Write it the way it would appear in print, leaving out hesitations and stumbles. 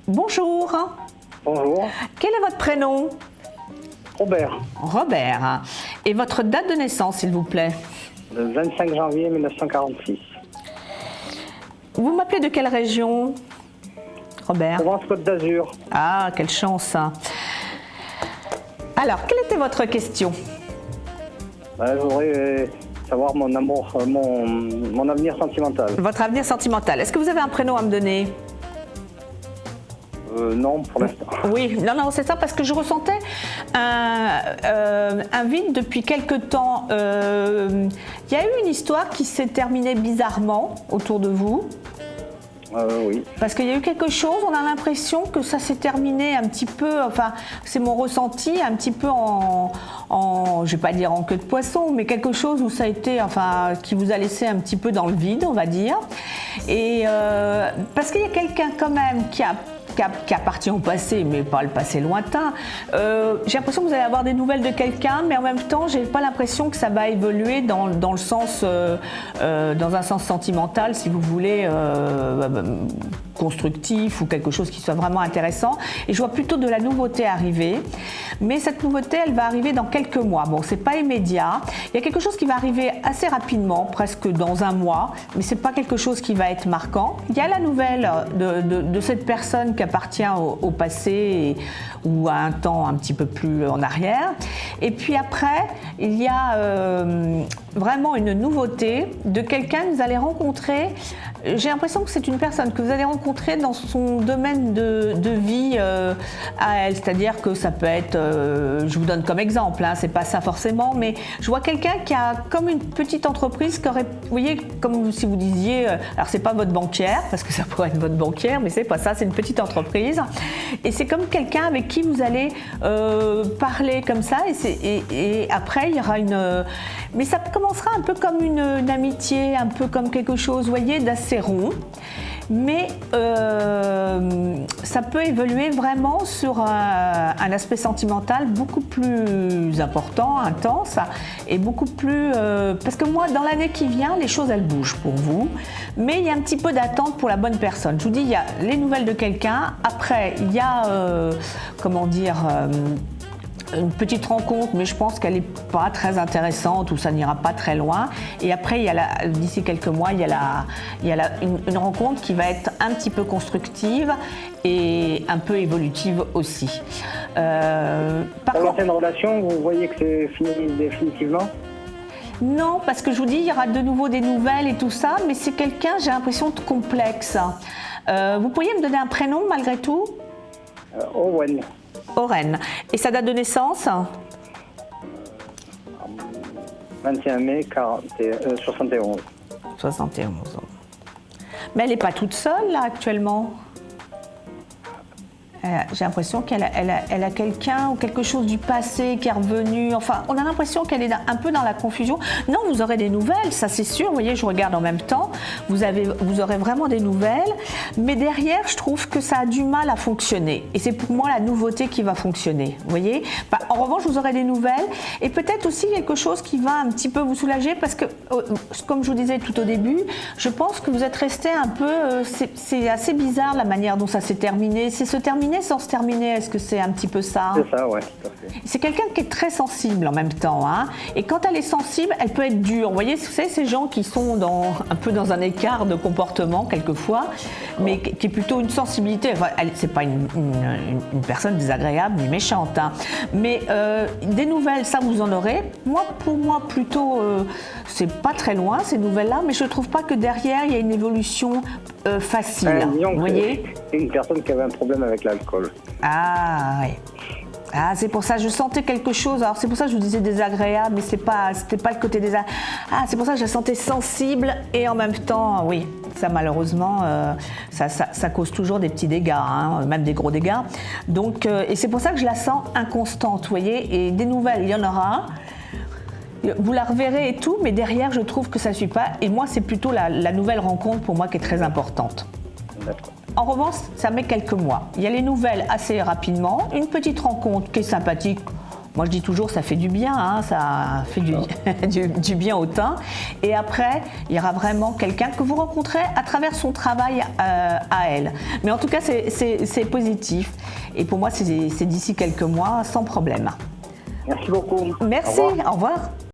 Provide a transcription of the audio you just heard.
Bonjour. Bonjour. Quel est votre prénom? Robert. Robert. Et votre date de naissance, s'il vous plaît? Le 25 janvier 1946. Vous m'appelez de quelle région, Robert? Provence-Côte d'Azur. Ah, quelle chance. Alors, quelle était votre question? Je voudrais savoir mon amour, mon avenir sentimental. Votre avenir sentimental. Est-ce que vous avez un prénom à me donner? Non, pour l'instant. Oui, non, c'est ça, parce que je ressentais un vide depuis quelque temps. Il y a eu une histoire qui s'est terminée bizarrement autour de vous. Oui. Parce qu'il y a eu quelque chose, on a l'impression que ça s'est terminé un petit peu, enfin, c'est mon ressenti, un petit peu je vais pas dire en queue de poisson, mais quelque chose où ça a été, enfin, qui vous a laissé un petit peu dans le vide, on va dire. Et parce qu'il y a quelqu'un quand même qui appartient au passé, mais pas le passé lointain. J'ai l'impression que vous allez avoir des nouvelles de quelqu'un, mais en même temps, j'ai pas l'impression que ça va évoluer dans le sens, dans un sens sentimental, si vous voulez, constructif ou quelque chose qui soit vraiment intéressant. Et je vois plutôt de la nouveauté arriver, mais cette nouveauté, elle va arriver dans quelques mois. Bon, c'est pas immédiat. Il y a quelque chose qui va arriver assez rapidement, presque dans un mois, mais c'est pas quelque chose qui va être marquant. Il y a la nouvelle de cette personne qui appartient au passé ou à un temps un petit peu plus en arrière. Et puis après, il y a vraiment une nouveauté de quelqu'un que vous allez rencontrer. J'ai l'impression que c'est une personne que vous allez rencontrer dans son domaine de vie à elle. C'est-à-dire que ça peut être, je vous donne comme exemple, hein, c'est pas ça forcément, mais je vois quelqu'un qui a comme une petite entreprise qui aurait, vous voyez, comme si vous disiez, alors c'est pas votre banquière, parce que ça pourrait être votre banquière, mais c'est pas ça, c'est une petite entreprise. Et c'est comme quelqu'un avec qui vous allez parler comme ça, et après il y aura une... mais ça commencera un peu comme une amitié, un peu comme quelque chose, vous voyez, d'assez rond, mais ça peut évoluer vraiment sur un aspect sentimental beaucoup plus important, intense, et beaucoup plus... parce que moi, dans l'année qui vient, les choses, elles bougent pour vous, mais il y a un petit peu d'attente pour la bonne personne. Je vous dis, il y a les nouvelles de quelqu'un, après, il y a, comment dire... une petite rencontre, mais je pense qu'elle n'est pas très intéressante ou ça n'ira pas très loin. Et après, d'ici quelques mois, il y a une rencontre qui va être un petit peu constructive et un peu évolutive aussi. Pour l'ancienne relation, vous voyez que c'est fini définitivement? Non, parce que je vous dis, il y aura de nouveau des nouvelles et tout ça, mais c'est quelqu'un, j'ai l'impression, de complexe. Vous pourriez me donner un prénom malgré tout? Owen. Oren. Et sa date de naissance? 21 mai 71. 71 ans. Mais elle n'est pas toute seule là actuellement. J'ai l'impression qu'elle a quelqu'un ou quelque chose du passé qui est revenu. Enfin, on a l'impression qu'elle est un peu dans la confusion. Non, vous aurez des nouvelles, ça c'est sûr. Vous voyez, je regarde en même temps. Vous aurez vraiment des nouvelles. Mais derrière, je trouve que ça a du mal à fonctionner. Et c'est pour moi la nouveauté qui va fonctionner. Vous voyez? En revanche, vous aurez des nouvelles. Et peut-être aussi quelque chose qui va un petit peu vous soulager. Parce que, comme je vous disais tout au début, je pense que vous êtes resté un peu... c'est assez bizarre la manière dont ça s'est terminé. C'est se terminer sans se terminer, est-ce que c'est un petit peu ça? C'est ça, ouais, tout à fait. C'est quelqu'un qui est très sensible en même temps, hein, et quand elle est sensible, elle peut être dure. Vous voyez, vous savez, ces gens qui sont un peu dans un écart de comportement quelquefois, mais qui est plutôt une sensibilité. Enfin, c'est pas une personne désagréable ni méchante, hein, mais des nouvelles, ça vous en aurez. Pour moi, plutôt, c'est pas très loin ces nouvelles-là, mais je trouve pas que derrière il y a une évolution facile. Vous voyez, c'est une personne qui avait un problème avec l'alcool. Ah oui. Ah, c'est pour ça, je sentais quelque chose. Alors c'est pour ça que je vous disais désagréable, mais c'était pas le côté désagréable. Ah, c'est pour ça que je la sentais sensible et en même temps, oui, ça malheureusement, ça cause toujours des petits dégâts, hein, même des gros dégâts. Donc, et c'est pour ça que je la sens inconstante, vous voyez. Et des nouvelles, il y en aura. Vous la reverrez et tout, mais derrière, je trouve que ça ne suit pas. Et moi, c'est plutôt la nouvelle rencontre pour moi qui est très importante. D'accord. En revanche, ça met quelques mois. Il y a les nouvelles assez rapidement, une petite rencontre qui est sympathique, Moi, je dis toujours, ça fait du bien, hein, ça fait du bien au teint. Et après, il y aura vraiment quelqu'un que vous rencontrez à travers son travail à elle. Mais en tout cas, c'est positif. Et pour moi, c'est d'ici quelques mois, sans problème. Merci beaucoup. Merci, au revoir.